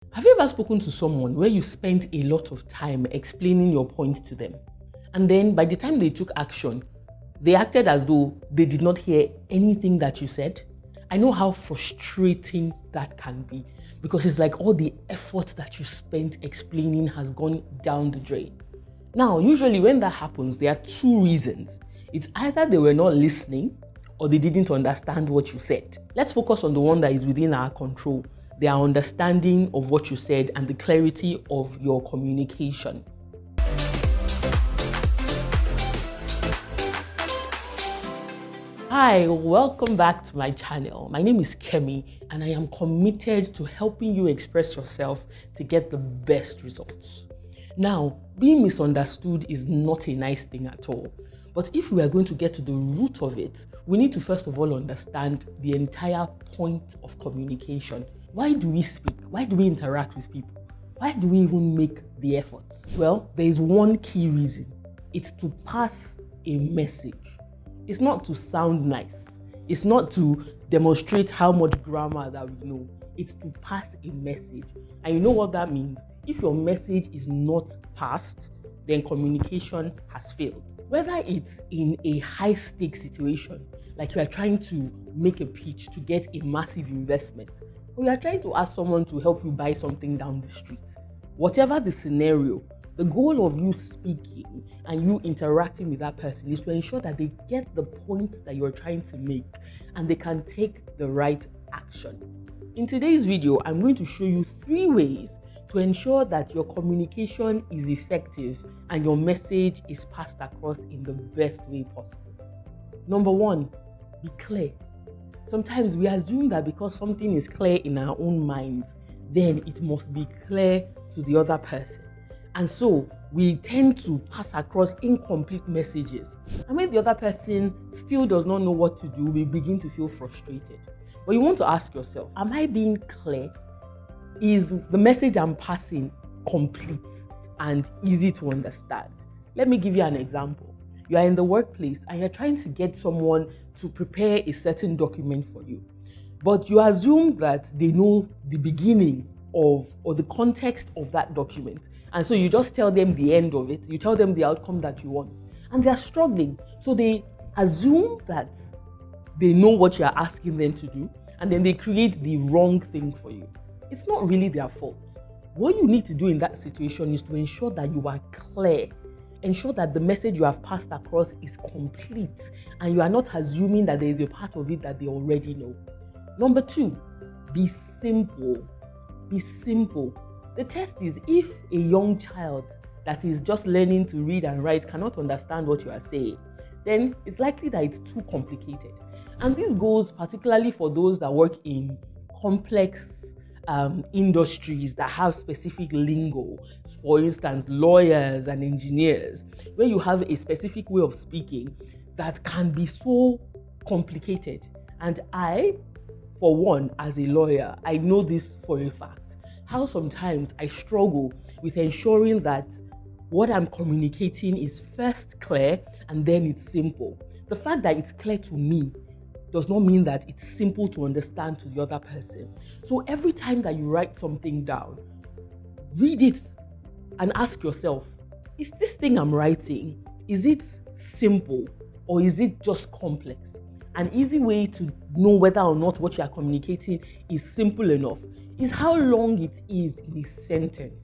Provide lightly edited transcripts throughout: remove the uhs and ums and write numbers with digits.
Have you ever spoken to someone where you spent a lot of time explaining your point to them, and then by the time they took action, they acted as though they did not hear anything that you said? I know how frustrating that can be, because it's like all the effort that you spent explaining has gone down the drain. Now, usually when that happens, there are two reasons. It's either they were not listening or they didn't understand what you said. Let's focus on the one that is within our control, their understanding of what you said and the clarity of your communication. Hi, welcome back to my channel. My name is Kemi and I am committed to helping you express yourself to get the best results. Now, being misunderstood is not a nice thing at all. But if we are going to get to the root of it, we need to first of all understand the entire point of communication. Why do we speak? Why do we interact with people? Why do we even make the effort? Well, there is one key reason. It's to pass a message. It's not to sound nice. It's not to demonstrate how much grammar that we know. It's to pass a message. And you know what that means? If your message is not passed, then communication has failed. Whether it's in a high-stakes situation, like you are trying to make a pitch to get a massive investment, or you are trying to ask someone to help you buy something down the street, whatever the scenario, the goal of you speaking and you interacting with that person is to ensure that they get the point that you're trying to make and they can take the right action. In today's video, I'm going to show you 3 ways to ensure that your communication is effective and your message is passed across in the best way possible. Number 1, be clear. Sometimes we assume that because something is clear in our own minds, then it must be clear to the other person. And so we tend to pass across incomplete messages. And when the other person still does not know what to do, we begin to feel frustrated. But you want to ask yourself, am I being clear? Is the message I'm passing complete and easy to understand? Let me give you an example. You are in the workplace and you're trying to get someone to prepare a certain document for you. But you assume that they know the beginning of or the context of that document. And so you just tell them the end of it. You tell them the outcome that you want. And they're struggling. So they assume that they know what you're asking them to do. And then they create the wrong thing for you. It's not really their fault. What you need to do in that situation is to ensure that you are clear. Ensure that the message you have passed across is complete. And you are not assuming that there is a part of it that they already know. Number 2, be simple. Be simple. The test is if a young child that is just learning to read and write cannot understand what you are saying, then it's likely that it's too complicated. And this goes particularly for those that work in complex industries that have specific lingo. For instance, lawyers and engineers, where you have a specific way of speaking that can be so complicated. And I, for one, as a lawyer, I know this for a fact. How sometimes I struggle with ensuring that what I'm communicating is first clear and then it's simple. The fact that it's clear to me does not mean that it's simple to understand to the other person. So every time that you write something down, read it and ask yourself, is this thing I'm writing, is it simple or is it just complex? An easy way to know whether or not what you are communicating is simple enough is how long it is in a sentence.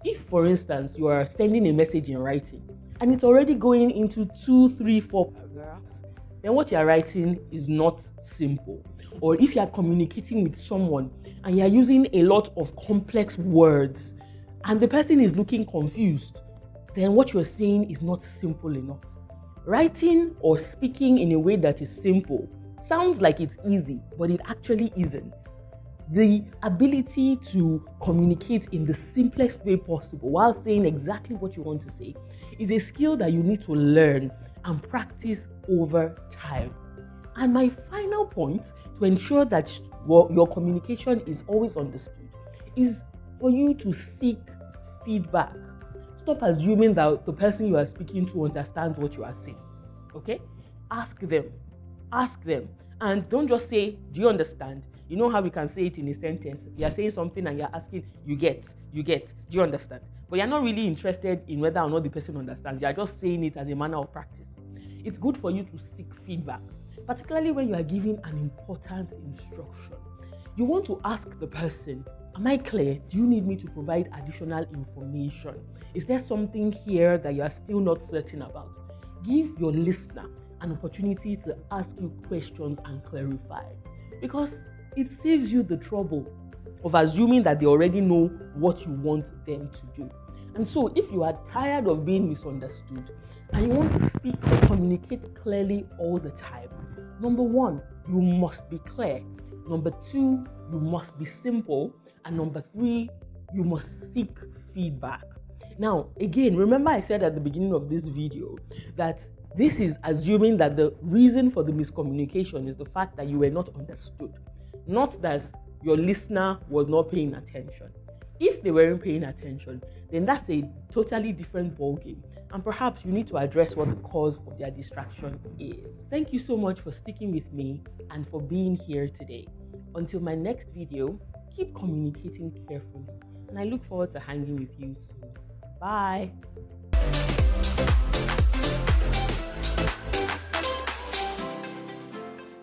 If, for instance, you are sending a message in writing and it's already going into 2, 3, 4 paragraphs, then what you are writing is not simple. Or if you are communicating with someone and you are using a lot of complex words and the person is looking confused, then what you're saying is not simple enough. Writing or speaking in a way that is simple sounds like it's easy, but it actually isn't. The ability to communicate in the simplest way possible while saying exactly what you want to say is a skill that you need to learn and practice over time. And my final point to ensure that your communication is always understood is for you to seek feedback. Stop assuming that the person you are speaking to understands what you are saying. Okay? Ask them. And don't just say, do you understand? You know how we can say it in a sentence? You're saying something and you're asking, you get, do you understand? But you're not really interested in whether or not the person understands. You're just saying it as a manner of practice. It's good for you to seek feedback, particularly when you are giving an important instruction. You want to ask the person, am I clear? Do you need me to provide additional information? Is there something here that you are still not certain about? Give your listener an opportunity to ask you questions and clarify, because it saves you the trouble of assuming that they already know what you want them to do. And so if you are tired of being misunderstood and you want to speak or communicate clearly all the time, number one, you must be clear. Number two, you must be simple. And number three, you must seek feedback. Now, again, remember I said at the beginning of this video that this is assuming that the reason for the miscommunication is the fact that you were not understood, not that your listener was not paying attention. If they weren't paying attention, then that's a totally different ballgame. And perhaps you need to address what the cause of their distraction is. Thank you so much for sticking with me and for being here today. Until my next video, keep communicating carefully. And I look forward to hanging with you soon. Bye.